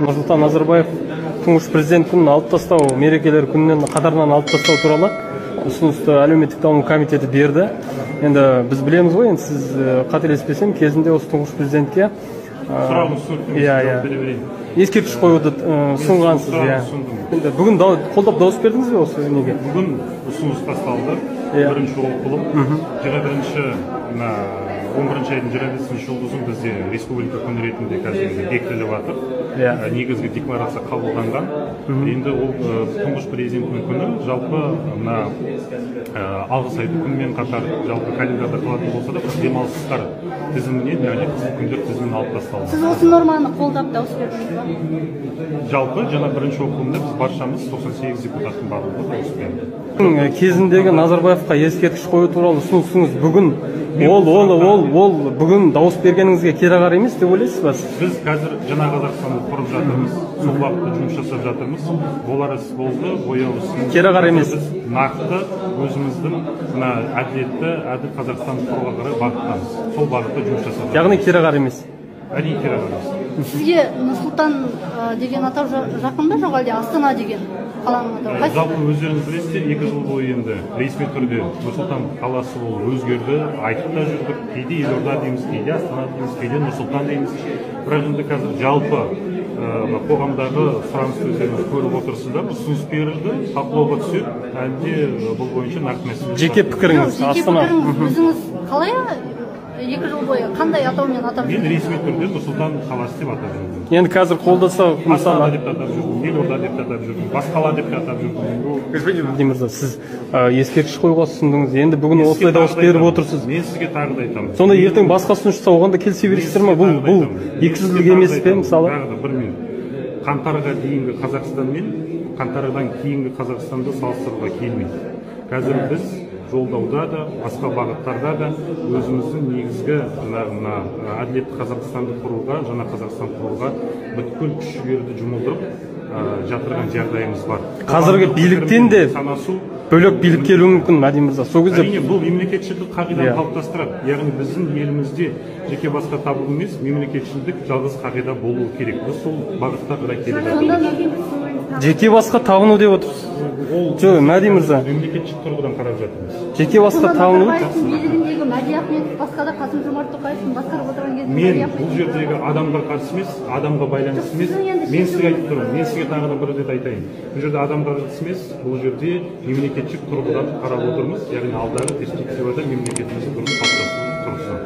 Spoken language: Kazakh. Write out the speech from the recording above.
Нұрсұлтан Назарбаев тұңғыш президент күнін алып тастау, мерекелер күнінен қатарынан алып тастау туралы ұсынысты әлеуметтік даму комитеті берді. Енді біз білеміз ғой, енді сіз қателеспесем, кезінде осы тұңғыш президентке ескерткіш қоюды ұсынғансыз. Бүгін қолдап дауыс бердіңіз бе осы неге? Бүгін ұсыныс тасталды. Бірінші оқылып, 11 айдың 25 жұлдызын бізде республика күні ретінде қазір бекітіліп жатыр. Негізгі декларация қабылданған. Енді ол тұңғыш президенттің күні жалпы алғыс айту күнімен қатар жалпы календарда қалатын болса да демалыстар тізімінен, яғни күндер тізімінен алып тасталды. Сіз осы норманы қолдап дауыс бердіңіз ба? Жалпы жаңа бірінші оқылымда біз баршамыз 98 депутаттың барлығы дауыс берді. Кезіндегі Назарбаевқа ескерткіш қою туралы ұсынысыңыз бүгін ол бүгін дауыс бергеніңізге кереғар емес деп ойлайсыз ба? Біз қазір жаңа Қазақстанды құрып жатырмыз, сол бағытта жұмыс жасап жатырмыз. Болар іс болды, бояу ісін. Кереғар емес. Нақты өзіміздің әділетті, әділ Қазақстанды құруға қарай бағыттамыз. Сол бағытта жұмыс жасап жатырмыз. Яғни кереғар емес. Әрине кереғар емес. Сізге Нұрсұлтан деген атау жақын ба, жоқ әлде Астана деген қаланың атауы? Жалпы өздеріңіз білесіздер, 2 жыл бойы енді ресми түрде Нұрсұлтан қаласы ол өзгерді, айтып та жүрдік. Кейде Елорда дейміз, кейде Астана дейміз, кейде Нұрсұлтан дейміз. Бірақ енді қазір жалпы қоғамдағы сұранысты өздеріңіз көріп отырсыздар, ұсыныс берілді, талқылауға түседі. Әлде бұл бойынша нақты мәселе. Жеке пікіріңіз Астана. Өзіңіз қалай 2 жыл бойы қандай атаумен атап жүрдіңіз? Мен ресми түрде Нұрсұлтан қаласы деп атап жүрдім. Енді қазір қолдаса, Астана деп атап жүрдім, Елорда деп атап жүрдім, басқа қала деп атап жүрдім. Сіз ескерткіш қоюға ұсындыңыз, енді бүгін осылай дауыс беріп отырсыз. Мен сізге тағы да айтамын. Сонда ертең басқа ұсыныс шықса, оған да келісе бересіздер ме? Бұл 200-лік емес пе, мысалы? Қаңтарға дейінгі Қазақстан мен қаңтардан кейінгі Қазақстанды салыстыруға келмейді. Қазір біз жолдауда да, басқа бағыттарда да өзіміздің негізгі әділетті Қазақстанды құруға, жаңа Қазақстан құруға бүткіл күш-жігерді жұмылдырып жатырған жағдайымыз бар. Қазіргі биліктен де бөлек билік келуі мүмкін, Мәди мырза. Сол кезде бұл мемлекетшілдік қағиданы қалыптастырады. Яғни біздің елімізде жеке басқа табу емес, мемлекетшілдік жалғыз қағида болуы керек. Біз сол бағытта қарай келе жатырмыз. Жеке басқа табыну деп отырсыз. Жоқ, Мәди мырза. Мемлекетшілік тұрғыдан қарап жатырмыз. Жеке басқа табыну. Еліндегі Мәди Ахметов, басқа да Қасым-Жомарт Тоқаевтың басқарып отырған кезде мен бұл жердегі адамға қарсы емес, адамға байланысты емес. Мен сізге айтып тұрмын, мен сізге тағы да бір рет айтайын. Бұл жерде адамға қарсы емес, бұл жерде мемлекетшілік тұрғыдан қарап отырмыз. Яғни алдағы перспективада мемлекетіміздің қалыптасуы тұрғысынан.